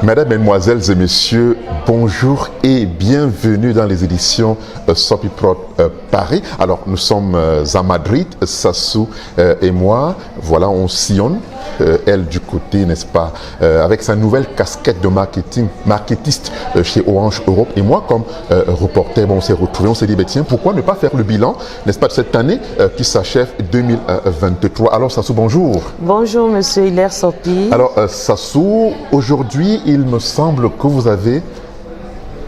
Mesdames, Mesdemoiselles et Messieurs, bonjour et bienvenue dans les éditions Sopiprod Paris. Alors, nous sommes à Madrid, Sassou et moi. Voilà, on sillonne, elle du côté, n'est-ce pas, avec sa nouvelle casquette de marketiste chez Orange Europe. Et moi, comme reporter, bon, on s'est retrouvés, on s'est dit, ben, tiens, pourquoi ne pas faire le bilan, n'est-ce pas, de cette année qui s'achève 2023. Alors, Sassou, bonjour. Bonjour, monsieur Hilaire Sopi. Alors, Sassou, aujourd'hui, il me semble que vous avez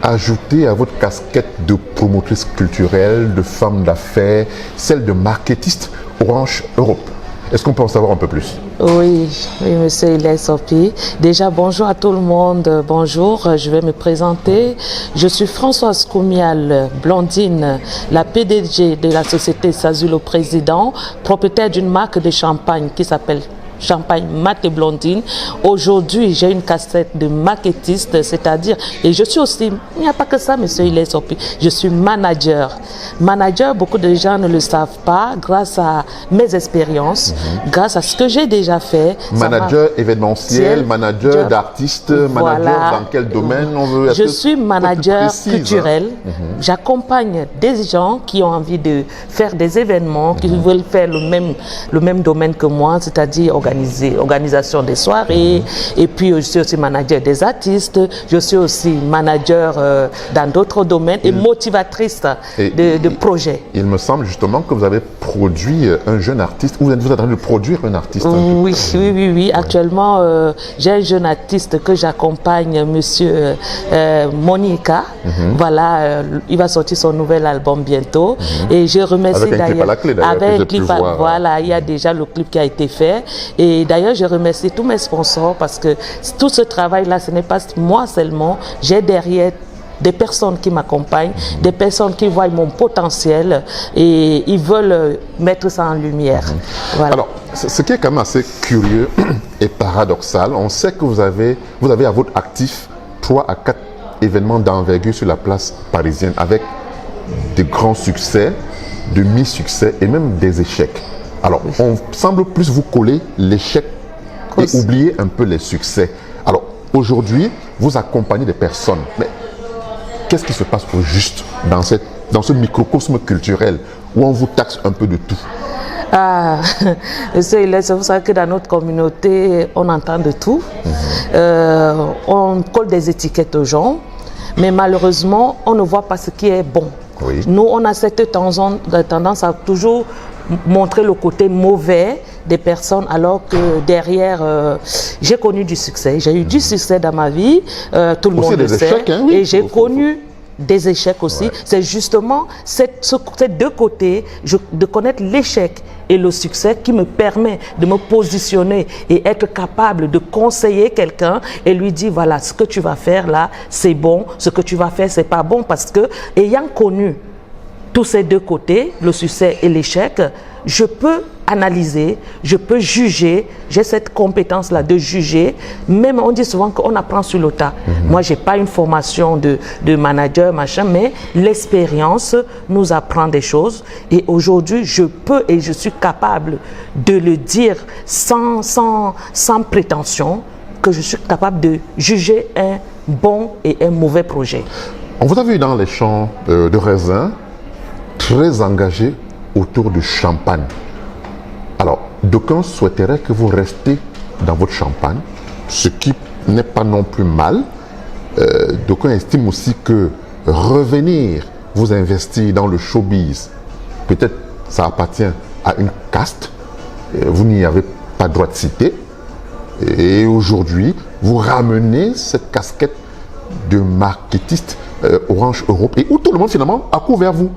ajouté à votre casquette de promotrice culturelle, de femme d'affaires, celle de marketiste Orange Europe. Est-ce qu'on peut en savoir un peu plus? Oui, monsieur Hilaire Sopi. Déjà, bonjour à tout le monde. Bonjour, je vais me présenter. Je suis Françoise Koumial, Blondine, la PDG de la société Sazulo Président, propriétaire d'une marque de champagne qui s'appelle Champagne Mat et Blondine. Aujourd'hui, j'ai une casquette de marketiste, c'est-à-dire, et je suis aussi, il n'y a pas que ça, monsieur Hilaire Sopi, je suis manager. Manager, beaucoup de gens ne le savent pas, grâce à mes expériences, grâce à ce que j'ai déjà fait. Manager événementiel, manager d'artiste, voilà. Manager dans quel domaine on veut? Je suis manager culturel. J'accompagne des gens qui ont envie de faire des événements, qui veulent faire le même domaine que moi, c'est-à-dire organisation des soirées, et puis je suis aussi manager des artistes, je suis aussi manager dans d'autres domaines et motivatrice de projets. Il me semble justement que vous avez produit un jeune artiste, ou vous êtes en train de produire un artiste. Oui. Actuellement, j'ai un jeune artiste que j'accompagne, monsieur Monica. Voilà, il va sortir son nouvel album bientôt. Et je remercie avec un clip à la clé, d'ailleurs. Avec un clip, voilà, il y a déjà le clip qui a été fait. Et d'ailleurs, je remercie tous mes sponsors parce que tout ce travail-là, ce n'est pas moi seulement. J'ai derrière des personnes qui m'accompagnent, des personnes qui voient mon potentiel et ils veulent mettre ça en lumière. Voilà. Alors, ce qui est quand même assez curieux et paradoxal, on sait que vous avez à votre actif 3 à 4 événements d'envergure sur la place parisienne avec de grands succès, de mi-succès et même des échecs. Alors, on semble plus vous coller l'échec et oublier un peu les succès. Alors, aujourd'hui, vous accompagnez des personnes. Mais qu'est-ce qui se passe au juste dans ce microcosme culturel où on vous taxe un peu de tout? Vous savez que dans notre communauté, on entend de tout. On colle des étiquettes aux gens, mais malheureusement, on ne voit pas ce qui est bon. Oui. Nous, on a cette tendance à toujours montrer le côté mauvais des personnes, alors que derrière, j'ai connu du succès. J'ai eu du succès dans ma vie, tout le monde le sait. Échecs, hein, oui. Et j'ai connu des échecs aussi. Ouais. C'est justement ces deux côtés, de connaître l'échec et le succès, qui me permet de me positionner et être capable de conseiller quelqu'un et lui dire, voilà, ce que tu vas faire là, c'est bon, ce que tu vas faire, c'est pas bon, parce que, ayant connu tous ces deux côtés, le succès et l'échec, je peux analyser, je peux juger, j'ai cette compétence-là de juger. Même on dit souvent qu'on apprend sur le tas. Moi, je n'ai pas une formation de manager, machin, mais l'expérience nous apprend des choses. Et aujourd'hui, je peux et je suis capable de le dire sans prétention, que je suis capable de juger un bon et un mauvais projet. On vous a vu dans les champs de raisins, très engagé autour du champagne. Alors, d'aucuns souhaiteraient que vous restiez dans votre champagne, ce qui n'est pas non plus mal. D'aucuns estiment aussi que revenir vous investir dans le showbiz, peut-être ça appartient à une caste, vous n'y avez pas droit de citer. Et aujourd'hui, vous ramenez cette casquette de marketiste Orange Europe, et où tout le monde finalement accourt vers vous.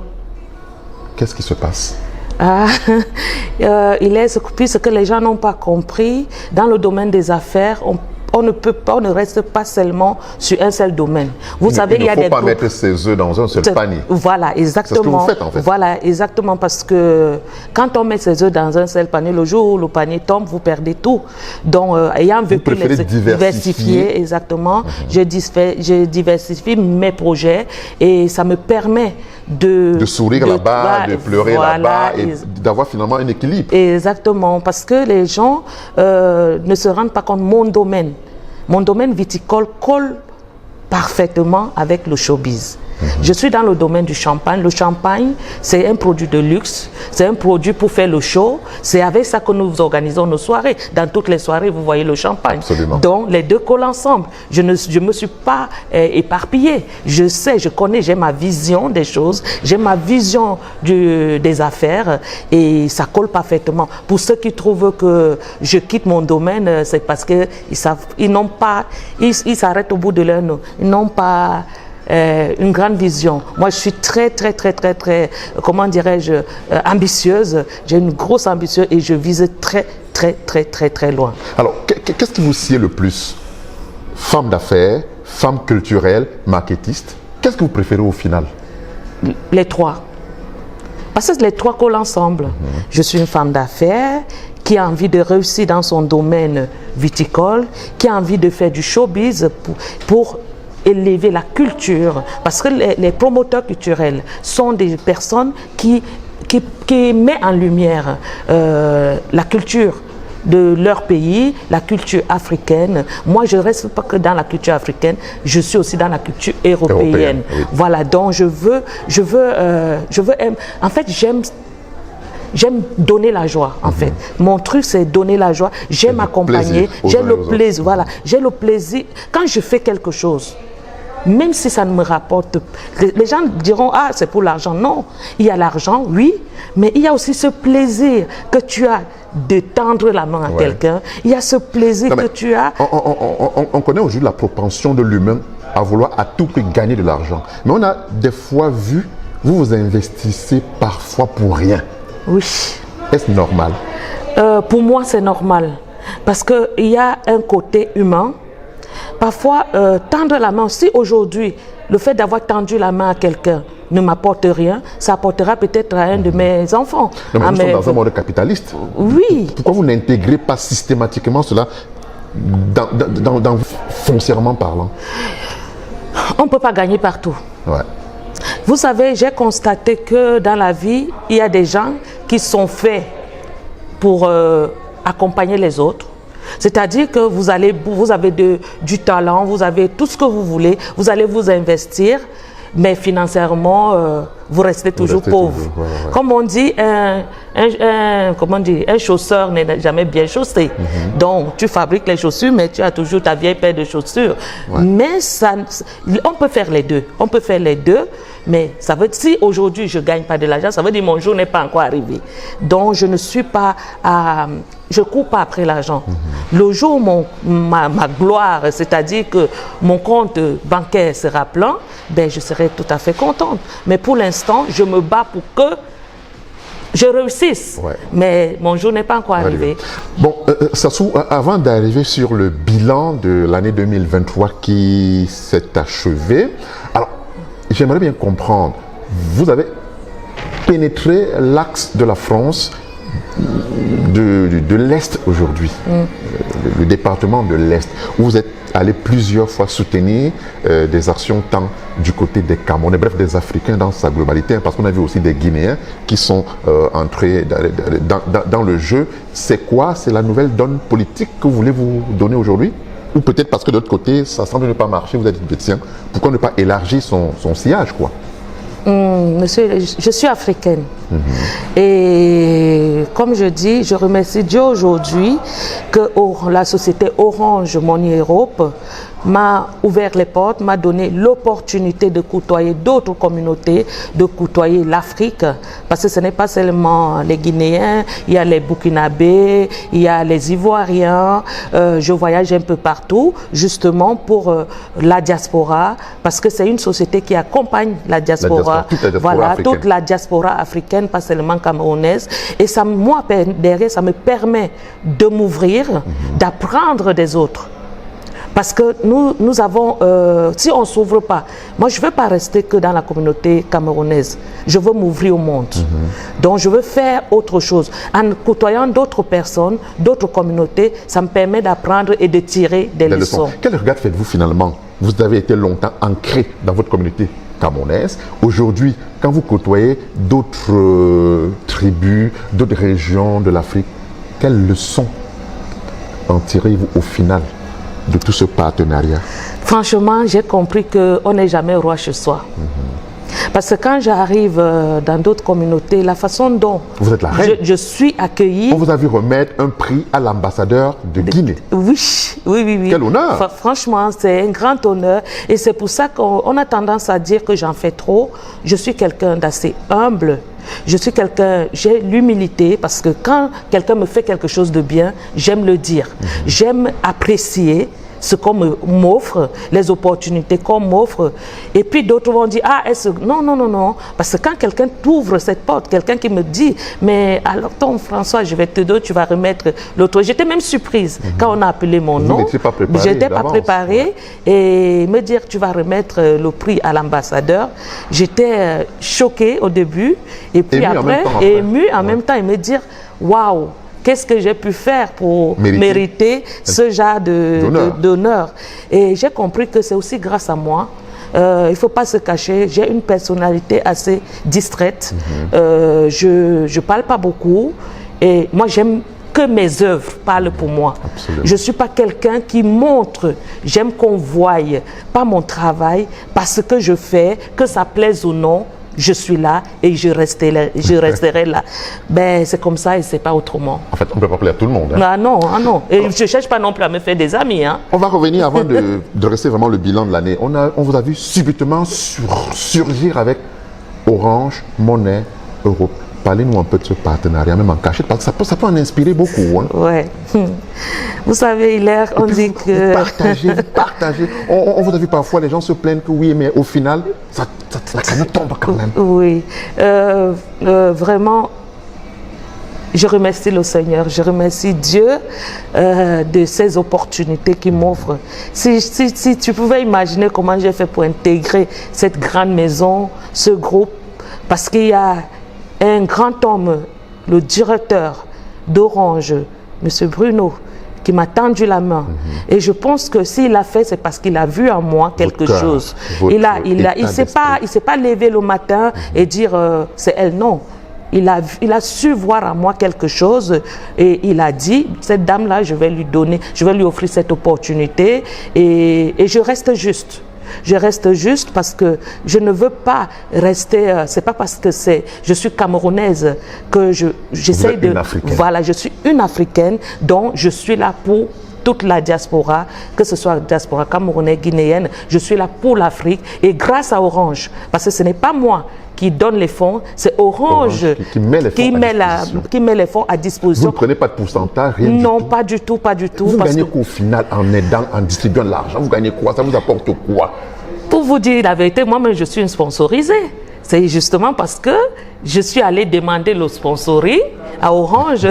Qu'est-ce qui se passe? Il est ce que les gens n'ont pas compris. Dans le domaine des affaires, on ne reste pas seulement sur un seul domaine. Vous savez, il y a des... Il ne faut pas mettre ses œufs dans un seul panier. Voilà, exactement. C'est ce que vous faites, en fait. Voilà, exactement, parce que quand on met ses œufs dans un seul panier, le jour où le panier tombe, vous perdez tout. Donc, ayant vécu les diversifier, exactement, je diversifie mes projets et ça me permet de sourire là-bas, de pleurer là-bas et d'avoir finalement un équilibre. Exactement, parce que les gens ne se rendent pas compte de mon domaine. mon domaine viticole colle parfaitement avec le showbiz. Je suis dans le domaine du champagne. Le champagne, c'est un produit de luxe, c'est un produit pour faire le show. C'est avec ça que nous organisons nos soirées. Dans toutes les soirées, vous voyez le champagne. Absolument. Donc, les deux collent ensemble. Je ne me suis pas éparpillée. Je sais, je connais, j'ai ma vision des choses, j'ai ma vision des affaires et ça colle parfaitement. Pour ceux qui trouvent que je quitte mon domaine, c'est parce qu'ils n'ont pas, ils s'arrêtent au bout de leur nez. Ils n'ont pas une grande vision. Moi, je suis très, comment dirais-je, ambitieuse. J'ai une grosse ambition et je vise très loin. Alors, qu'est-ce qui vous sied le plus? Femme d'affaires, femme culturelle, marketiste. Qu'est-ce que vous préférez au final? Les trois. Parce que les trois collent ensemble. Je suis une femme d'affaires qui a envie de réussir dans son domaine viticole, qui a envie de faire du showbiz pour élever la culture, parce que les promoteurs culturels sont des personnes qui mettent en lumière la culture de leur pays, la culture africaine. Moi, je ne reste pas que dans la culture africaine, je suis aussi dans la culture européenne. Oui. Voilà, donc je veux, en fait, j'aime donner la joie, en fait. Mon truc, c'est donner la joie. J'aime accompagner, j'ai le plaisir, voilà. J'ai le plaisir, quand je fais quelque chose, même si ça ne me rapporte, les gens diront, ah, c'est pour l'argent. Non, il y a l'argent, oui, mais il y a aussi ce plaisir que tu as de tendre la main à quelqu'un. Il y a ce plaisir que tu as. On connaît aujourd'hui la propension de l'humain à vouloir à tout prix gagner de l'argent. Mais on a des fois vu, vous investissez parfois pour rien. Oui. Est-ce normal? Pour moi, c'est normal. Parce qu'il y a un côté humain. Parfois, tendre la main, si aujourd'hui, le fait d'avoir tendu la main à quelqu'un ne m'apporte rien, ça apportera peut-être à un de mes enfants. Non, mais nous sommes dans un monde capitaliste. Oui. Pourquoi vous n'intégrez pas systématiquement cela foncièrement parlant? On ne peut pas gagner partout. Ouais. Vous savez, j'ai constaté que dans la vie, il y a des gens qui sont faits pour accompagner les autres. C'est-à-dire que vous avez du talent, vous avez tout ce que vous voulez, vous allez vous investir, mais financièrement, vous restez toujours pauvre. Comme on dit, un chausseur n'est jamais bien chaussé. Donc, tu fabriques les chaussures, mais tu as toujours ta vieille paire de chaussures. Mais on peut faire les deux. On peut faire les deux, mais ça veut dire, si aujourd'hui je ne gagne pas de l'argent, ça veut dire que mon jour n'est pas encore arrivé. Donc, je ne suis pas je ne cours pas après l'argent. Le jour où ma gloire, c'est-à-dire que mon compte bancaire sera plein, ben, je serai tout à fait contente. Mais pour l'instant, je me bats pour que je réussisse. Mais mon jour n'est pas encore arrivé. Bon, Sassou, avant d'arriver sur le bilan de l'année 2023 qui s'est achevé, alors, j'aimerais bien comprendre, vous avez pénétré l'axe de la France de l'Est aujourd'hui, le département de l'Est, où vous êtes allé plusieurs fois soutenir des actions tant du côté des Camerounais, bref des Africains dans sa globalité, parce qu'on a vu aussi des Guinéens qui sont entrés dans le jeu. C'est quoi? C'est la nouvelle donne politique que vous voulez vous donner aujourd'hui? Ou peut-être parce que de l'autre côté, ça semble ne pas marcher, vous êtes dit, tiens, pourquoi ne pas élargir son sillage, quoi? Monsieur, je suis africaine. Et comme je dis, je remercie Dieu aujourd'hui que la société Orange Money Europe m'a ouvert les portes, m'a donné l'opportunité de côtoyer d'autres communautés, de côtoyer l'Afrique, parce que ce n'est pas seulement les Guinéens, il y a les Burkinabés, il y a les Ivoiriens, je voyage un peu partout, justement pour la diaspora, parce que c'est une société qui accompagne la diaspora, toute la diaspora africaine, pas seulement camerounaise, et ça, moi, derrière, ça me permet de m'ouvrir, d'apprendre des autres. Parce que nous avons, si on ne s'ouvre pas, moi je ne veux pas rester que dans la communauté camerounaise, je veux m'ouvrir au monde. Donc je veux faire autre chose. En côtoyant d'autres personnes, d'autres communautés, ça me permet d'apprendre et de tirer des leçons. Quel regard faites-vous finalement? Vous avez été longtemps ancré dans votre communauté camerounaise. Aujourd'hui, quand vous côtoyez d'autres tribus, d'autres régions de l'Afrique, quelles leçons en tirez-vous au final? de tout ce partenariat? Franchement, j'ai compris qu'on n'est jamais roi chez soi. Parce que quand j'arrive dans d'autres communautés, la façon dont Vous êtes la reine. je suis accueillie... On vous a vu remettre un prix à l'ambassadeur de Guinée. Oui, oui, oui, oui. Quel honneur! Franchement, c'est un grand honneur. Et c'est pour ça qu'on a tendance à dire que j'en fais trop. Je suis quelqu'un d'assez humble. Je suis quelqu'un, j'ai l'humilité parce que quand quelqu'un me fait quelque chose de bien, j'aime le dire. J'aime apprécier ce qu'on m'offre, les opportunités qu'on m'offre. Et puis d'autres vont dire, ah, non, non, non, non. Parce que quand quelqu'un t'ouvre cette porte, quelqu'un qui me dit, mais alors ton François, je vais te donner, tu vas remettre l'autre. J'étais même surprise quand on a appelé mon nom. Vous n'étiez pas préparé. Je n'étais pas préparée. Et me dire, tu vas remettre le prix à l'ambassadeur. J'étais choquée au début. Et puis après, émue en même temps, et me dire, waouh! Qu'est-ce que j'ai pu faire pour mériter ce genre d'honneur? Et j'ai compris que c'est aussi grâce à moi. Il ne faut pas se cacher, j'ai une personnalité assez distraite. Je ne parle pas beaucoup. Et moi, j'aime que mes œuvres parlent pour moi. Absolument. Je ne suis pas quelqu'un qui montre. J'aime qu'on voie pas mon travail parce que je fais, que ça plaise ou non. Je suis là et je resterai là. Ben, c'est comme ça et c'est pas autrement. En fait, on ne peut pas plaire à tout le monde. Hein. Ah non, ah non. Et je ne cherche pas non plus à me faire des amis. Hein. On va revenir avant de dresser vraiment le bilan de l'année. On vous a vu subitement surgir avec Orange Money Europe. Parlez-nous un peu de ce partenariat, même en cachette, parce que ça peut en inspirer beaucoup. Hein. Ouais. Vous savez, Hilaire, on dit que... Partagez. On vous a vu parfois, les gens se plaignent que oui, mais au final, ça tombe quand même. Oui. Vraiment, je remercie le Seigneur, je remercie Dieu de ces opportunités qu'il m'offre. Si tu pouvais imaginer comment j'ai fait pour intégrer cette grande maison, ce groupe, parce qu'il y a un grand homme, le directeur d'Orange, M. Bruno, qui m'a tendu la main. Et je pense que s'il l'a fait, c'est parce qu'il a vu en moi quelque chose. Il ne s'est pas levé le matin et dire c'est elle, non. Il a su voir en moi quelque chose et il a dit, cette dame-là, je vais lui offrir cette opportunité et je reste juste. Je reste juste parce que je ne veux pas rester, c'est pas parce que je suis camerounaise que j'essaie de... Voilà, je suis une Africaine, donc je suis là pour toute la diaspora, que ce soit la diaspora camerounaise, guinéenne, je suis là pour l'Afrique et grâce à Orange, parce que ce n'est pas moi qui donne les fonds, c'est Orange qui met les fonds à disposition. Vous ne prenez pas de pourcentage, rien non, du tout. pas du tout, pas du tout. Vous gagnez quoi au final en aidant, en distribuant de l'argent? Vous gagnez quoi? Ça vous apporte quoi? Pour vous dire la vérité, moi-même je suis une sponsorisée. C'est justement parce que je suis allée demander le sponsoring à Orange.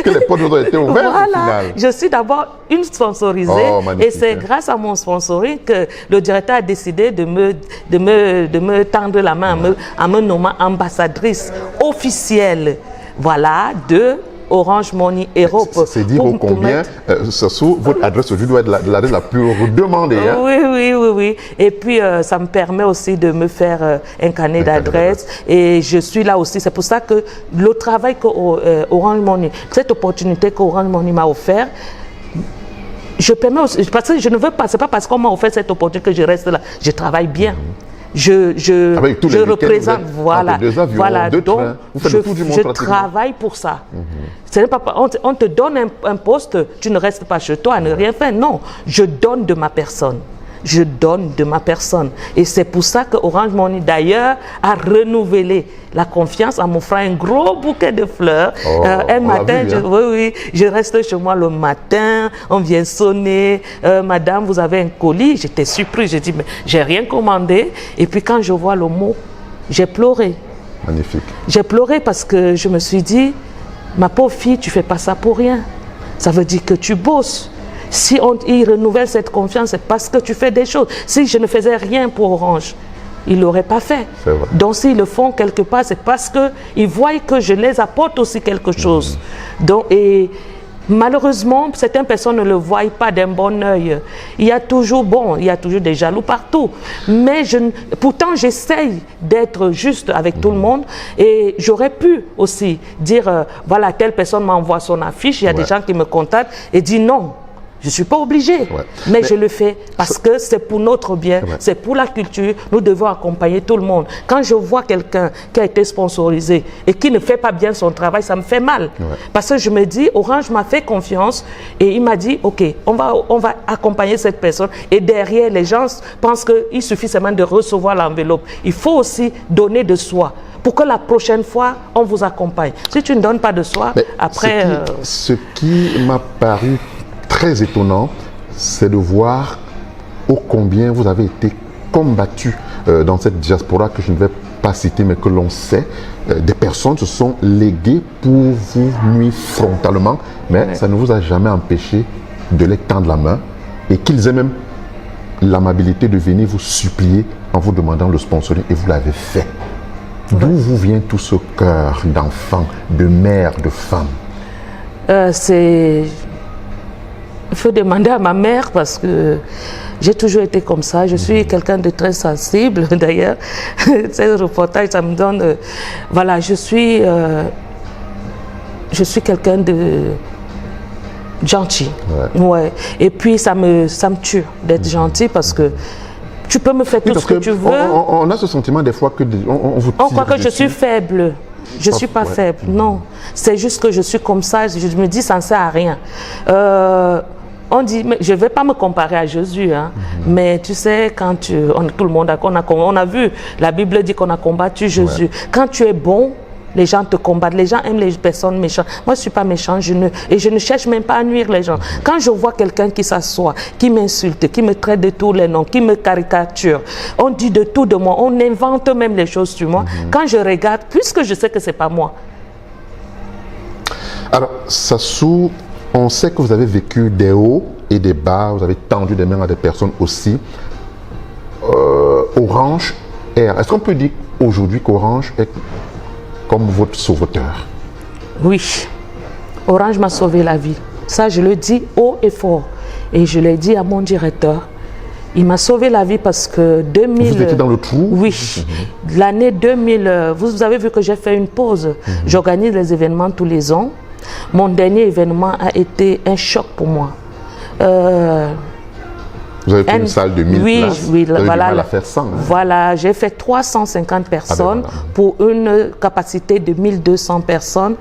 Que les portes ont été ouvertes au final. Je suis d'abord une sponsorisée et c'est grâce à mon sponsoring que le directeur a décidé de me tendre la main en me nommant ambassadrice officielle, voilà, de Orange Money Europe. C'est dire combien, votre adresse aujourd'hui doit être l'adresse la plus redemandée. Hein? Oui. Et puis, ça me permet aussi de me faire un carnet d'adresse. Et je suis là aussi. C'est pour ça que le travail que Orange Money, cette opportunité qu'Orange Money m'a offert, je permets aussi, parce que je ne veux pas, c'est pas parce qu'on m'a offert cette opportunité que je reste là. Je travaille bien. Je représente, voilà, donc je travaille pour ça. Ce n'est pas, on te donne un poste, tu ne restes pas chez toi à ne rien faire, non, je donne de ma personne. Je donne de ma personne. Et c'est pour ça que Orange Money, d'ailleurs, a renouvelé la confiance en m'offrant un gros bouquet de fleurs. Un matin, je reste chez moi le matin, on vient sonner. Madame, vous avez un colis? J'étais surprise, j'ai dit, mais j'ai rien commandé. Et puis quand je vois le mot, j'ai pleuré. Magnifique. J'ai pleuré parce que je me suis dit, ma pauvre fille, tu ne fais pas ça pour rien. Ça veut dire que tu bosses. Si il renouvelle cette confiance, c'est parce que tu fais des choses. Si je ne faisais rien pour Orange, ils ne l'auraient pas fait. Donc s'ils le font quelque part, c'est parce qu'ils voient que je les apporte aussi quelque chose. Donc, et malheureusement, certaines personnes ne le voient pas d'un bon œil. Il y a toujours des jaloux partout. Mais pourtant, j'essaye d'être juste avec tout le monde. Et j'aurais pu aussi dire, voilà, telle personne m'envoie son affiche. Il y a des gens qui me contactent et disent non. Je ne suis pas obligée, mais je le fais parce que c'est pour notre bien, c'est pour la culture. Nous devons accompagner tout le monde. Quand je vois quelqu'un qui a été sponsorisé et qui ne fait pas bien son travail, ça me fait mal. Parce que je me dis, Orange m'a fait confiance et il m'a dit, OK, on va accompagner cette personne. Et derrière, les gens pensent qu'il suffit seulement de recevoir l'enveloppe. Il faut aussi donner de soi pour que la prochaine fois, on vous accompagne. Si tu ne donnes pas de soi, après... Ce qui m'a paru très étonnant, c'est de voir ô combien vous avez été combattu dans cette diaspora que je ne vais pas citer, mais que l'on sait. Des personnes se sont léguées pour vous nuire frontalement, mais ça ne vous a jamais empêché de les tendre la main et qu'ils aient même l'amabilité de venir vous supplier en vous demandant le sponsoring, et vous l'avez fait. D'où vous vient tout ce cœur d'enfant, de mère, de femme? Il faut demander à ma mère parce que j'ai toujours été comme ça. Je suis quelqu'un de très sensible d'ailleurs. Ces reportages, ça me donne... voilà, je suis quelqu'un de gentil. Et puis ça me tue d'être gentil parce que tu peux me faire tout ce que tu veux. On a ce sentiment des fois que on vous tire. On croit que je suis faible. Je ne suis pas faible, non. C'est juste que je suis comme ça, je me dis ça ne sert à rien. On dit, mais je ne vais pas me comparer à Jésus, hein, mais tu sais, quand tout le monde on a vu, la Bible dit qu'on a combattu Jésus. Quand tu es bon, les gens te combattent, les gens aiment les personnes méchantes. Moi, je ne suis pas méchant, et je ne cherche même pas à nuire les gens. Quand je vois quelqu'un qui s'assoit, qui m'insulte, qui me traite de tous les noms, qui me caricature, on dit de tout de moi, on invente même les choses sur moi. Quand je regarde, puisque je sais que ce n'est pas moi. Alors, Sassou, on sait que vous avez vécu des hauts et des bas, vous avez tendu des mains à des personnes aussi. Orange Air, est-ce qu'on peut dire aujourd'hui qu'Orange est comme votre sauveteur? Oui, Orange m'a sauvé la vie. Ça, je le dis haut et fort. Et je l'ai dit à mon directeur. Il m'a sauvé la vie parce que 2000... Vous étiez dans le trou? Oui. L'année 2000, vous avez vu que j'ai fait une pause. J'organise les événements tous les ans. Mon dernier événement a été un choc pour moi. Vous avez fait une salle de 1000 places, oui, vous avez voilà, du mal à faire 100. Voilà, j'ai fait 350 personnes pour une capacité de 1200 personnes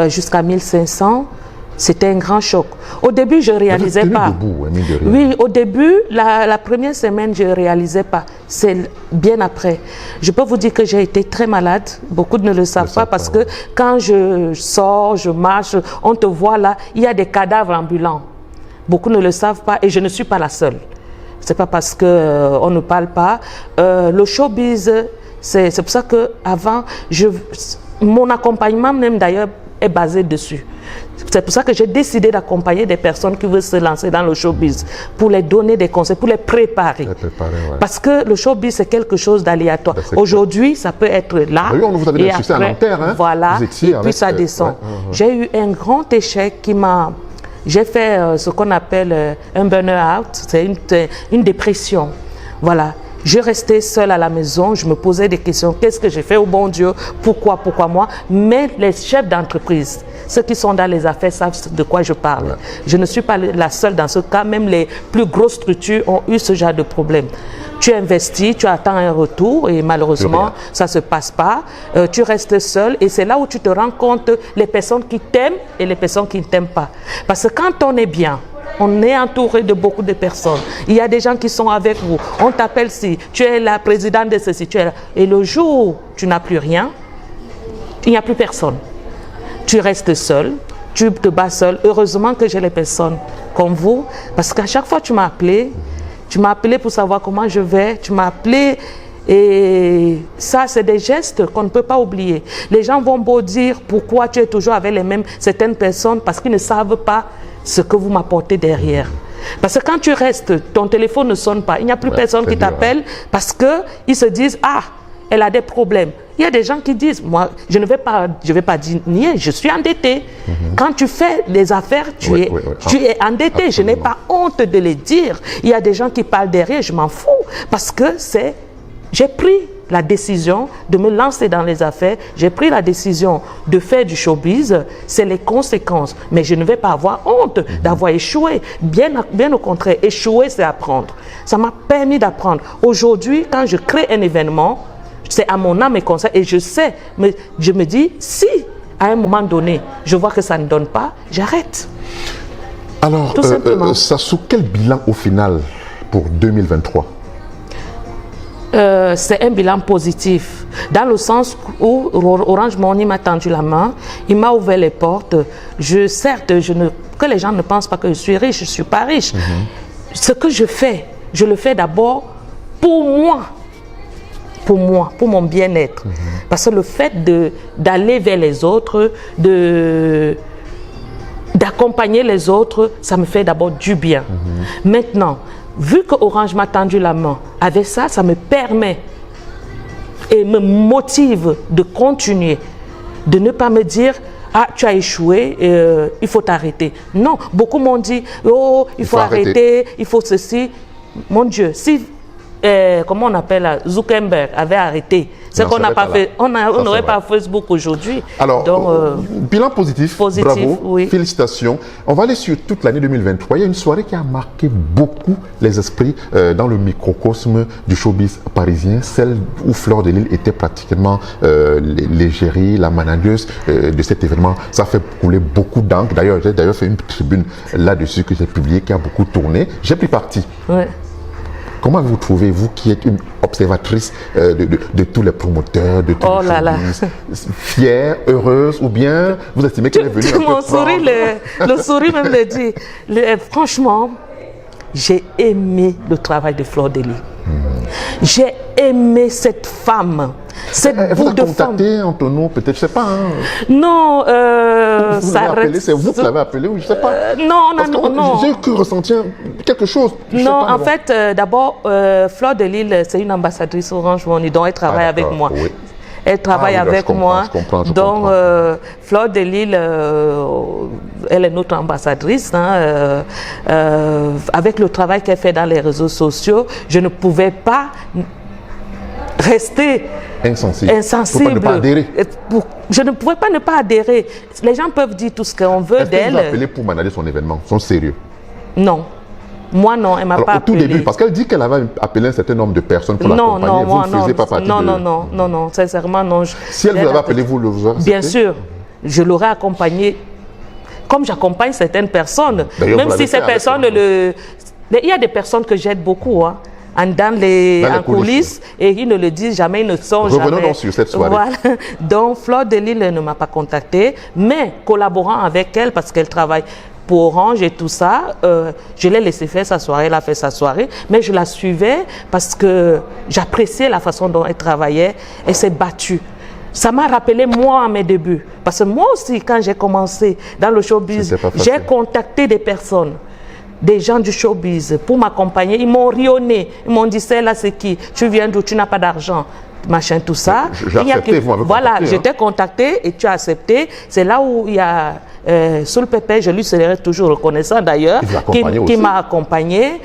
jusqu'à 1500. C'était un grand choc. Au début, je ne réalisais pas. Debout, oui, au début, la première semaine, je ne réalisais pas. C'est bien après. Je peux vous dire que j'ai été très malade. Beaucoup ne le savent pas parce que quand je sors, je marche, on te voit là, il y a des cadavres ambulants. Beaucoup ne le savent pas et je ne suis pas la seule. C'est pas parce que on ne parle pas. Le showbiz, c'est pour ça que avant, mon accompagnement même d'ailleurs est basé dessus. C'est pour ça que j'ai décidé d'accompagner des personnes qui veulent se lancer dans le showbiz, pour les donner des conseils, pour les préparer. Parce que le showbiz, c'est quelque chose d'aléatoire. Aujourd'hui, ça peut être là. Oui, vous avez des succès à Nanterre, hein? Voilà, et puis ça descend. J'ai eu un grand échec qui m'a... J'ai fait ce qu'on appelle un burn-out, c'est une dépression. Voilà. Je restais seule à la maison, je me posais des questions. Qu'est-ce que j'ai fait au bon Dieu? Pourquoi moi? Mais les chefs d'entreprise, ceux qui sont dans les affaires savent de quoi je parle. Je ne suis pas la seule dans ce cas. Même les plus grosses structures ont eu ce genre de problème. Tu investis, tu attends un retour et malheureusement, ça ne se passe pas. Tu restes seul et c'est là où tu te rends compte les personnes qui t'aiment et les personnes qui ne t'aiment pas. Parce que quand on est bien, on est entouré de beaucoup de personnes. Il y a des gens qui sont avec vous. On t'appelle si tu es la présidente de ceci, tu es là. Et le jour où tu n'as plus rien, il n'y a plus personne. Tu restes seul, tu te bats seul. Heureusement que j'ai les personnes comme vous, parce qu'à chaque fois tu m'as appelé pour savoir comment je vais, tu m'as appelé. Et ça, c'est des gestes qu'on ne peut pas oublier. Les gens vont beau dire pourquoi tu es toujours avec certaines personnes, parce qu'ils ne savent pas ce que vous m'apportez derrière. Parce que quand tu restes, ton téléphone ne sonne pas, il n'y a plus personne qui t'appelle parce qu'ils se disent « Ah, elle a des problèmes ». Il y a des gens qui disent « Moi, je ne vais pas dire nier, je suis endetté ». Quand tu fais des affaires, tu es endetté. Je n'ai pas honte de le dire. Il y a des gens qui parlent derrière, je m'en fous parce que j'ai pris la décision de me lancer dans les affaires. J'ai pris la décision de faire du showbiz. C'est les conséquences. Mais je ne vais pas avoir honte d'avoir échoué. Bien au contraire, échouer, c'est apprendre. Ça m'a permis d'apprendre. Aujourd'hui, quand je crée un événement, c'est à mon âme et conseil. Et je sais, mais je me dis, si à un moment donné, je vois que ça ne donne pas, j'arrête. Alors, ça sous quel bilan au final pour 2023? C'est un bilan positif, dans le sens où Orange Money m'a tendu la main, il m'a ouvert les portes. Certes, que les gens ne pensent pas que je suis riche, je ne suis pas riche. Ce que je le fais d'abord pour moi, pour mon bien-être. Parce que le fait d'aller vers les autres, d'accompagner les autres, ça me fait d'abord du bien. Maintenant, vu que Orange m'a tendu la main, avec ça, ça me permet et me motive de continuer, de ne pas me dire « Ah, tu as échoué, il faut t'arrêter ». Non, beaucoup m'ont dit « Oh, il faut arrêter, il faut ceci ». Mon Dieu, si, comment on appelle, Zuckerberg avait arrêté, c'est qu'on n'a pas fait, on n'aurait pas Facebook aujourd'hui. Alors, bilan positif, bravo, oui. Félicitations. On va aller sur toute l'année 2023. Il y a une soirée qui a marqué beaucoup les esprits dans le microcosme du showbiz parisien, celle où Fleur de Lys était pratiquement l'égérie, la manageuse de cet événement. Ça fait couler beaucoup d'encre. D'ailleurs, j'ai fait une tribune là-dessus que j'ai publiée, qui a beaucoup tourné. J'ai pris parti. Ouais. Comment vous trouvez, vous qui êtes une observatrice de tous les promoteurs, de tous les showbiz, fière, heureuse, ou bien vous estimez qu'elle est venue mon sourire, le sourire même le dit. Franchement, j'ai aimé le travail de Fleur de Lys. J'ai aimé cette femme. Cette bout de femme. Entre nous, peut-être, je sais pas. Hein. Non, c'est vous qui l'avez appelé ou je sais pas. Non. J'ai cru ressentir quelque chose. Non, en fait, d'abord, Fleur de Lys, c'est une ambassadrice Orange Money, donc elle travaille avec moi. Oui. Elle travaille avec moi. Je comprends. Donc, Fleur de Lys, elle est notre ambassadrice. Hein, avec le travail qu'elle fait dans les réseaux sociaux, je ne pouvais pas rester insensible. Ne pas adhérer. Je ne pouvais pas ne pas adhérer. Les gens peuvent dire tout ce qu'on veut d'elle. Elle vous a appelé pour manager son événement? Sont sérieux? Non. Moi, non, elle ne m'a pas appelé. Au tout début, parce qu'elle dit qu'elle avait appelé un certain nombre de personnes pour l'accompagner. Non, vous ne faisiez pas partie non, sincèrement, non. Si elle vous avait appelé, vous le vous bien sûr, je l'aurais accompagné comme j'accompagne certaines personnes. Même si ces personnes, il y a des personnes que j'aide beaucoup, hein. Dans les coulisses, et ils ne le disent jamais, ils ne sont jamais. Revenons donc sur cette soirée. Voilà. Donc, Fleur de Lys ne m'a pas contacté, mais collaborant avec elle, parce qu'elle travaille pour Orange et tout ça, je l'ai laissé faire sa soirée, elle a fait sa soirée, mais je la suivais parce que j'appréciais la façon dont elle travaillait, elle s'est battue. Ça m'a rappelé moi à mes débuts, parce que moi aussi, quand j'ai commencé dans le showbiz, j'ai contacté des personnes, des gens du showbiz pour m'accompagner. Ils m'ont rionné. Ils m'ont dit, celle-là, c'est qui? Tu viens d'où? Tu n'as pas d'argent. Machin, tout ça. J'ai accepté, vous m'avez voilà, contacté, je t'ai contacté et tu as accepté. C'est là où il y a Soul Pépé, je lui serai toujours reconnaissant d'ailleurs, qui m'a accompagné.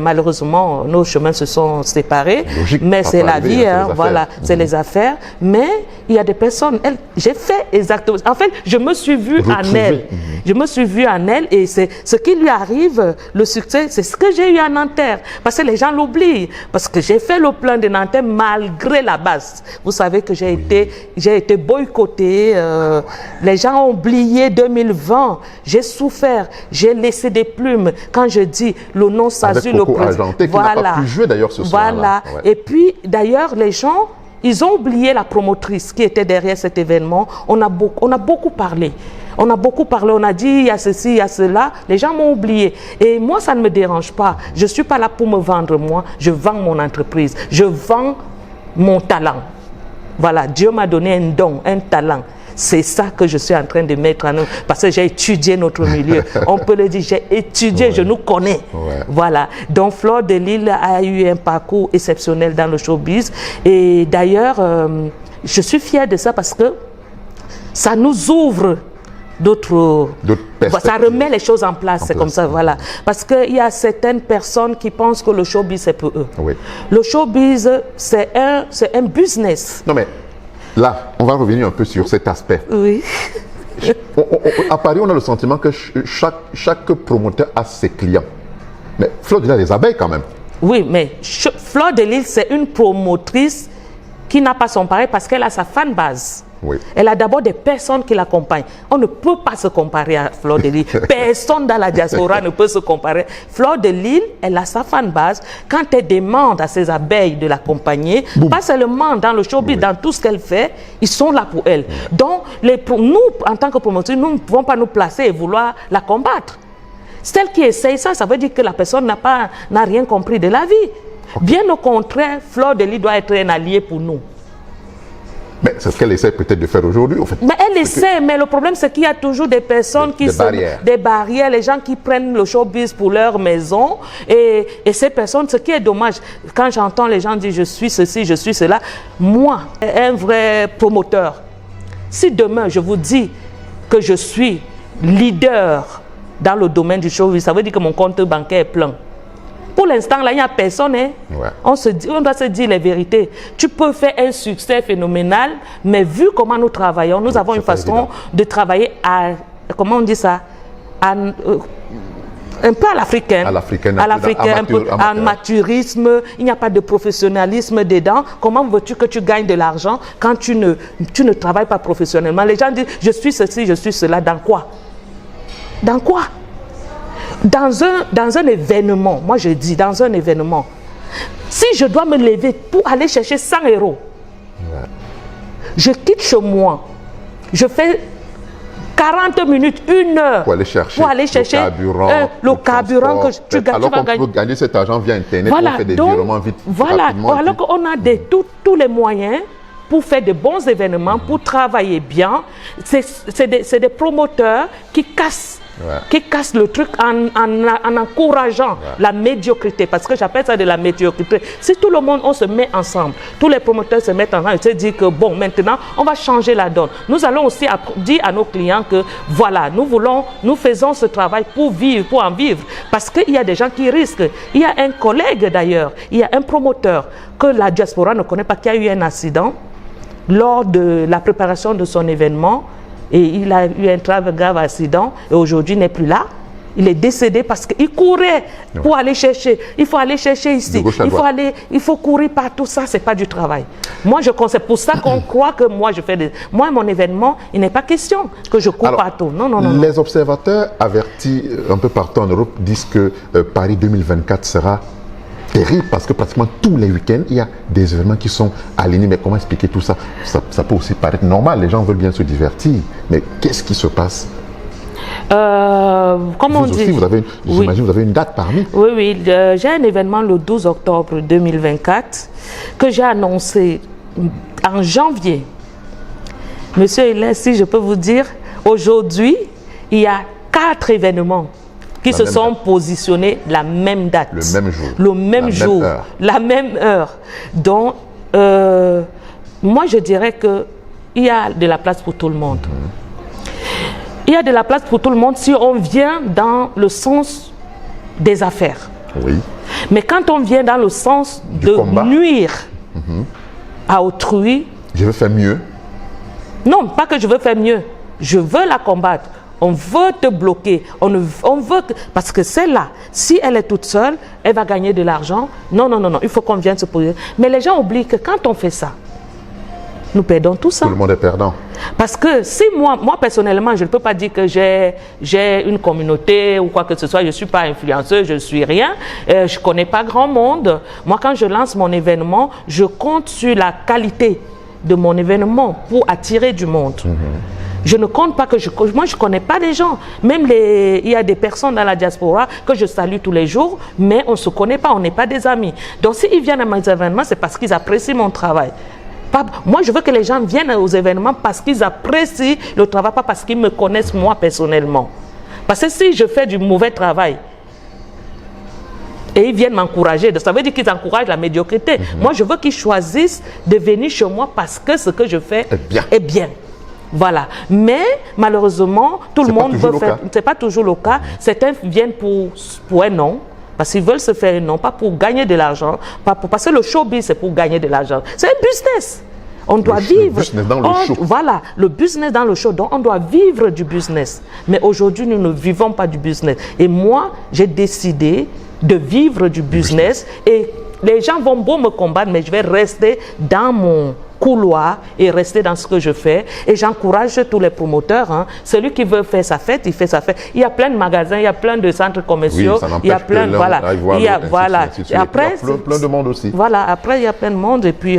Malheureusement, nos chemins se sont séparés. Logique, mais c'est la vie, hein, voilà, c'est les affaires. Mais il y a des personnes, j'ai fait exactement. En fait, je me suis vue en elle. Je me suis vue en elle et c'est ce qui lui arrive, le succès, c'est ce que j'ai eu à Nanterre. Parce que les gens l'oublient. Parce que j'ai fait le plan de Nanterre malgré la base. Vous savez que j'ai été boycottée. Les gens ont oublié 2020. J'ai souffert. J'ai laissé des plumes. Quand je dis le nom Sazu, le président. Voilà. Qui n'a pas pu jouer d'ailleurs ce soir-là. Voilà. Ouais. Et puis, d'ailleurs, les gens, ils ont oublié la promotrice qui était derrière cet événement. On a beaucoup parlé. On a beaucoup parlé, on a dit il y a ceci, il y a cela. Les gens m'ont oublié. Et moi, ça ne me dérange pas. Je ne suis pas là pour me vendre moi. Je vends mon entreprise. Je vends mon talent. Voilà, Dieu m'a donné un don, un talent. C'est ça que je suis en train de mettre en œuvre. Parce que j'ai étudié notre milieu. On peut le dire, j'ai étudié, ouais. Je nous connais. Ouais. Voilà. Donc, Fleur de Lys a eu un parcours exceptionnel dans le showbiz. Et d'ailleurs, je suis fière de ça parce que ça nous ouvre Ça remet les choses en place, c'est comme ça, voilà. Parce qu'il y a certaines personnes qui pensent que le showbiz, c'est pour eux. Oui. Le showbiz, c'est un business. Non mais, là, on va revenir un peu sur cet aspect. Oui. À Paris, on a le sentiment que chaque promoteur a ses clients. Mais Fleur de Lys a les abeilles quand même. Oui, mais Fleur de Lys, c'est une promotrice qui n'a pas son pareil parce qu'elle a sa fan base. Oui. Elle a d'abord des personnes qui l'accompagnent. On ne peut pas se comparer à Fleur de Lys. Personne dans la diaspora ne peut se comparer. Fleur de Lys, elle a sa fan base. Quand elle demande à ses abeilles de l'accompagner, pas seulement dans le showbiz, dans tout ce qu'elle fait, ils sont là pour elle. Donc, nous, en tant que promoteurs, nous ne pouvons pas nous placer et vouloir la combattre. Celle qui essaye ça, ça veut dire que la personne n'a rien compris de la vie. Bien au contraire, Fleur de Lys doit être un allié pour nous. Mais c'est ce qu'elle essaie peut-être de faire aujourd'hui, en fait. Mais elle essaie, mais le problème c'est qu'il y a toujours des personnes des barrières, les gens qui prennent le showbiz pour leur maison. Et ces personnes, ce qui est dommage, quand j'entends les gens dire je suis ceci, je suis cela, moi, un vrai promoteur, si demain je vous dis que je suis leader dans le domaine du showbiz, ça veut dire que mon compte bancaire est plein. Pour l'instant, là, il n'y a personne. Hein? Ouais. On doit se dire les vérités. Tu peux faire un succès phénoménal, mais vu comment nous travaillons, nous avons une façon de travailler à, comment on dit ça, un peu à l'africaine. À l'africaine, un peu en mathurisme. Il n'y a pas de professionnalisme dedans. Comment veux-tu que tu gagnes de l'argent quand tu ne travailles pas professionnellement? Les gens disent, je suis ceci, je suis cela. Dans quoi? Dans quoi? Dans un événement, moi je dis, dans un événement, si je dois me lever pour aller chercher 100 €, je quitte chez moi, je fais 40 minutes, 1 heure pour aller chercher le carburant que tu gagnes. Alors qu'on peut gagner cet argent via Internet, on fait des virements vite. Voilà, alors qu'on a tous les moyens pour faire de bons événements, pour travailler bien. C'est des promoteurs qui cassent le truc en encourageant la médiocrité, parce que j'appelle ça de la médiocrité. Si tout le monde, on se met ensemble, tous les promoteurs se mettent ensemble et se disent que bon, maintenant, on va changer la donne. Nous allons aussi dire à nos clients que voilà, nous faisons ce travail pour vivre, pour en vivre, parce qu'il y a des gens qui risquent. Il y a un collègue d'ailleurs, il y a un promoteur que la diaspora ne connaît pas, qui a eu un accident lors de la préparation de son événement. Et il a eu un grave accident et aujourd'hui il n'est plus là. Il est décédé parce qu'il courait pour aller chercher. Il faut aller chercher ici. Il faut courir partout. Ça, ce n'est pas du travail. Moi, c'est pour ça qu'on croit que moi, je fais moi, mon événement, il n'est pas question que je cours partout. Non. Les observateurs avertis un peu partout en Europe disent que Paris 2024 sera terrible parce que pratiquement tous les week-ends, il y a des événements qui sont alignés. Mais comment expliquer tout ça? Ça peut aussi paraître normal, les gens veulent bien se divertir. Mais qu'est-ce qui se passe? Comment on dit? J'imagine vous avez une date parmi. Oui, j'ai un événement le 12 octobre 2024 que j'ai annoncé en janvier. Monsieur Hélène, si je peux vous dire, aujourd'hui, il y a 4 événements qui se sont positionnés la même date. Le même jour. Le même jour. La même heure. Donc, moi, je dirais qu'il y a de la place pour tout le monde. Il y a de la place pour tout le monde si on vient dans le sens des affaires. Oui. Mais quand on vient dans le sens de nuire à autrui... Je veux faire mieux. Non, pas que je veux faire mieux. Je veux la combattre. On veut te bloquer. On veut parce que celle-là, si elle est toute seule, elle va gagner de l'argent. Non. Il faut qu'on vienne se poser. Mais les gens oublient que quand on fait ça, nous perdons tout ça. Tout le monde est perdant. Parce que si moi personnellement, je ne peux pas dire que j'ai une communauté ou quoi que ce soit, je ne suis pas influenceuse, je ne suis rien, je ne connais pas grand monde. Moi, quand je lance mon événement, je compte sur la qualité de mon événement pour attirer du monde. Je ne compte pas que moi je ne connais pas les gens. Même il y a des personnes dans la diaspora que je salue tous les jours, mais on ne se connaît pas, on n'est pas des amis. Donc s'ils viennent à mes événements, c'est parce qu'ils apprécient mon travail. Moi, je veux que les gens viennent aux événements parce qu'ils apprécient le travail, pas parce qu'ils me connaissent moi personnellement. Parce que si je fais du mauvais travail, et ils viennent m'encourager, ça veut dire qu'ils encouragent la médiocrité. Moi, je veux qu'ils choisissent de venir chez moi parce que ce que je fais est bien. Voilà. Mais malheureusement, tout le monde veut faire. C'est pas toujours le cas. Certains viennent pour un nom. Parce qu'ils veulent se faire un nom, pas pour gagner de l'argent. Parce que le showbiz, c'est pour gagner de l'argent. C'est un business. On doit vivre. Le business dans le show. Voilà, le business dans le show. Donc, on doit vivre du business. Mais aujourd'hui, nous ne vivons pas du business. Et moi, j'ai décidé de vivre du business. Et les gens vont beau me combattre, mais je vais rester dans mon couloir et rester dans ce que je fais. Et j'encourage tous les promoteurs. Hein. Celui qui veut faire sa fête, il fait sa fête. Il y a plein de magasins, il y a plein de centres commerciaux. Oui, il y a plein de... Voilà. Il y a après, plein de monde aussi. Voilà, après, il y a plein de monde. Et puis...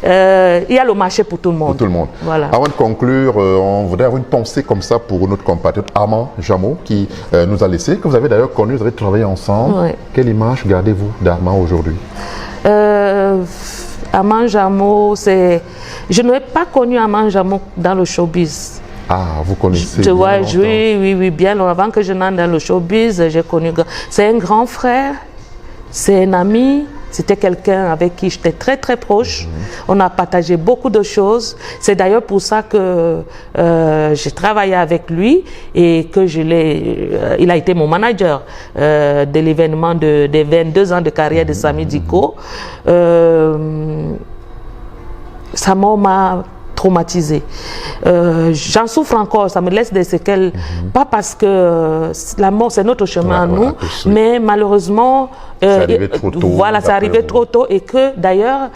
il y a le marché pour tout le monde. Pour tout le monde. Voilà. Avant de conclure, on voudrait avoir une pensée comme ça pour notre compatriote Armand Jameau qui nous a laissé, que vous avez d'ailleurs connu, vous avez travaillé ensemble. Oui. Quelle image gardez-vous d'Armand aujourd'hui? Armand Jameau, c'est... Je n'ai pas connu Armand Jameau dans le showbiz. Ah, vous connaissez bien oui, bien avant que je n'entre dans le showbiz, j'ai connu... C'est un grand frère, c'est un ami. C'était quelqu'un avec qui j'étais très très proche. On a partagé beaucoup de choses. C'est d'ailleurs pour ça que j'ai travaillé avec lui et que il a été mon manager de l'événement des 22 ans de carrière de Samy Diko. Sa mort m'a traumatisée. J'en souffre encore, ça me laisse des séquelles, pas parce que la mort c'est notre chemin à nous, mais malheureusement, c'est arrivé trop tôt. Voilà, c'est arrivé trop tôt et que d'ailleurs,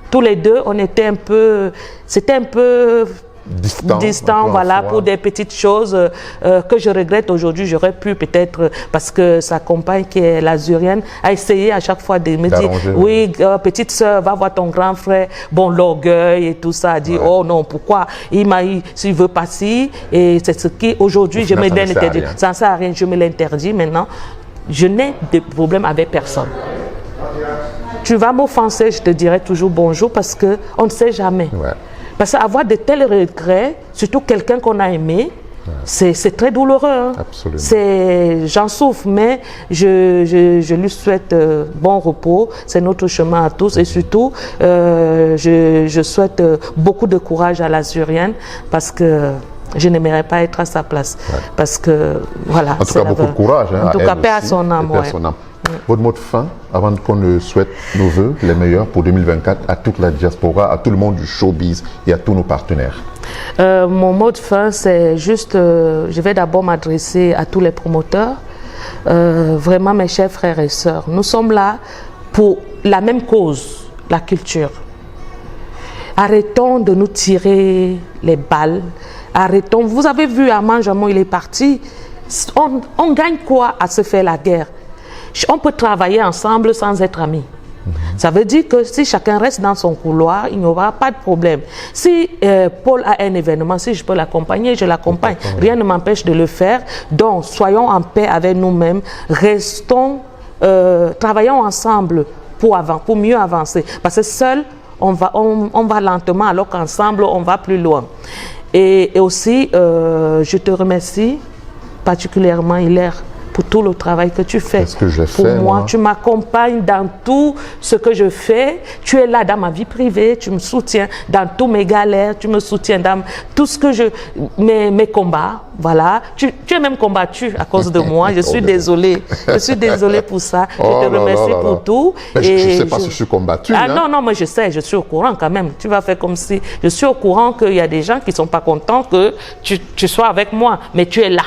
tous les deux, on était un peu, c'était un peu distant, voilà, pour des petites choses que je regrette aujourd'hui. J'aurais pu peut-être, parce que sa compagne qui est l'Azurienne a essayé à chaque fois de me dire, oui, petite soeur, va voir ton grand frère. Bon, l'orgueil et tout ça, a dit, oh non, pourquoi? Il m'a dit, s'il veut passer, et c'est ce qui, aujourd'hui, je me l'interdis. Ça ne sert à rien, je me l'interdis maintenant. Je n'ai de problème avec personne. Tu vas m'offenser, je te dirai toujours bonjour parce qu'on ne sait jamais. Ouais. Parce qu'avoir de tels regrets, surtout quelqu'un qu'on a aimé, c'est très douloureux. Hein. Absolument. J'en souffre, mais je lui souhaite bon repos. C'est notre chemin à tous. Et surtout, je souhaite beaucoup de courage à l'Azurienne parce que je n'aimerais pas être à sa place. Ouais. Parce que, voilà. En tout cas, beaucoup de courage. Hein, en tout cas, paix à son âme. Votre mot de fin, avant qu'on ne souhaite nos voeux les meilleurs pour 2024 à toute la diaspora, à tout le monde du showbiz et à tous nos partenaires. Mon mot de fin, c'est juste, je vais d'abord m'adresser à tous les promoteurs, vraiment mes chers frères et sœurs. Nous sommes là pour la même cause, la culture. Arrêtons de nous tirer les balles. Arrêtons. Vous avez vu, Armand Jameau, il est parti. On gagne quoi à se faire la guerre? On peut travailler ensemble sans être amis. Ça veut dire que si chacun reste dans son couloir, il n'y aura pas de problème. Si Paul a un événement, si je peux l'accompagner, je l'accompagne. Rien ne m'empêche de le faire. Donc, soyons en paix avec nous-mêmes. Restons, travaillons ensemble pour mieux avancer. Parce que seul, on va lentement, alors qu'ensemble, on va plus loin. Et aussi, je te remercie particulièrement, Hilaire, pour tout le travail que tu fais. Qu'est-ce que je fais, pour moi, tu m'accompagnes dans tout ce que je fais. Tu es là dans ma vie privée, tu me soutiens dans tous mes galères, tu me soutiens dans tout ce que mes combats. Voilà. Tu es même combattu à cause de moi. Je suis désolée. Je suis désolée pour ça. Je te remercie pour tout. Mais je ne sais pas si je suis combattu. Ah non, non, moi je sais, je suis au courant quand même. Tu vas faire comme si... Je suis au courant qu'il y a des gens qui ne sont pas contents que tu sois avec moi, mais tu es là.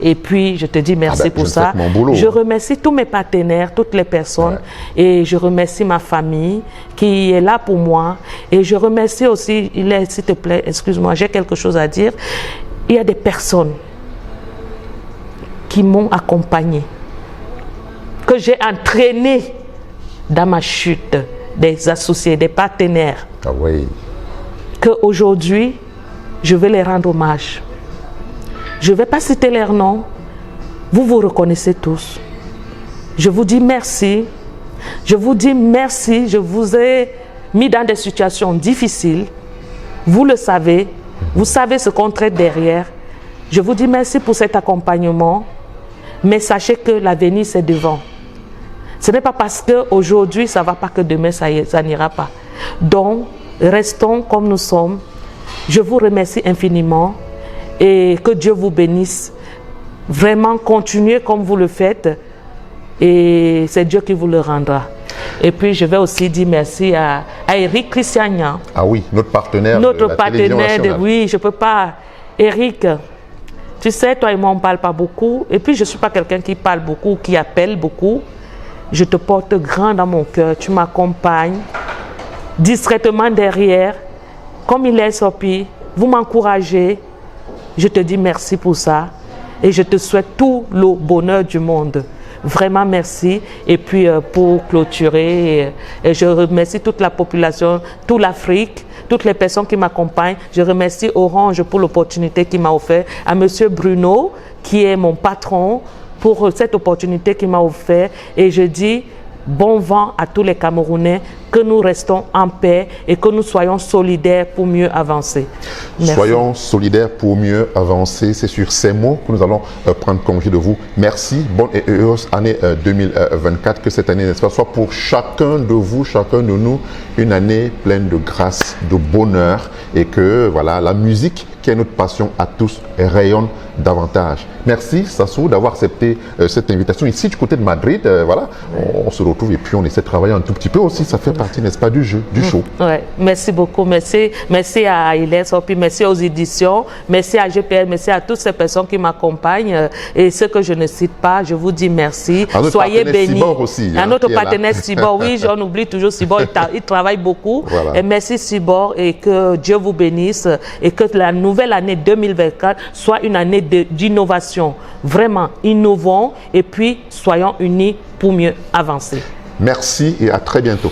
Et puis, je te dis merci pour ça. Je remercie tous mes partenaires, toutes les personnes. Et je remercie ma famille qui est là pour moi. Et je remercie aussi, s'il te plaît, excuse-moi, j'ai quelque chose à dire. Il y a des personnes qui m'ont accompagné, que j'ai entraîné dans ma chute, des associés, des partenaires. Ah oui. Qu'aujourd'hui, je veux les rendre hommage. Je ne vais pas citer leurs noms. Vous vous reconnaissez tous. Je vous dis merci. Je vous dis merci. Je vous ai mis dans des situations difficiles. Vous le savez. Vous savez ce qu'on traite derrière. Je vous dis merci pour cet accompagnement. Mais sachez que l'avenir, c'est devant. Ce n'est pas parce qu'aujourd'hui, ça ne va pas que demain, ça n'ira pas. Donc, restons comme nous sommes. Je vous remercie infiniment et que Dieu vous bénisse. Vraiment, continuez comme vous le faites et c'est Dieu qui vous le rendra. Et puis, je vais aussi dire merci à Eric Christiania. Ah oui, notre partenaire. Notre partenaire, oui, je ne peux pas. Eric, tu sais, toi et moi, on ne parle pas beaucoup. Et puis, je ne suis pas quelqu'un qui parle beaucoup, qui appelle beaucoup. Je te porte grand dans mon cœur. Tu m'accompagnes discrètement derrière. Comme il est sorti, vous m'encouragez. Je te dis merci pour ça. Et je te souhaite tout le bonheur du monde. Vraiment merci. Et puis pour clôturer, je remercie toute la population, toute l'Afrique, toutes les personnes qui m'accompagnent. Je remercie Orange pour l'opportunité qu'il m'a offert, à Monsieur Bruno, qui est mon patron, pour cette opportunité qu'il m'a offert. Et je dis bon vent à tous les Camerounais, que nous restons en paix et que nous soyons solidaires pour mieux avancer. Merci. Soyons solidaires pour mieux avancer. C'est sur ces mots que nous allons prendre congé de vous. Merci. Bonne et heureuse année 2024. Que cette année, n'est-ce pas, soit pour chacun de vous, chacun de nous, une année pleine de grâce, de bonheur et que voilà, la musique qui est notre passion à tous rayonne davantage. Merci Sassou d'avoir accepté cette invitation ici du côté de Madrid. Voilà, on se retrouve et puis on essaie de travailler un tout petit peu aussi. Ça fait partie, n'est-ce pas, du jeu, du show. Ouais, merci beaucoup. Merci à Hélène Sopi, merci aux éditions, merci à GPL, merci à toutes ces personnes qui m'accompagnent. Et ceux que je ne cite pas, je vous dis merci. Soyez bénis. Cibor aussi, à notre partenaire Cibor, oui, on oublie toujours Cibor, il travaille beaucoup. Voilà. Et merci Cibor et que Dieu vous bénisse et que la nouvelle année 2024 soit une année d'innovation. Vraiment, innovons et puis soyons unis pour mieux avancer. Merci et à très bientôt.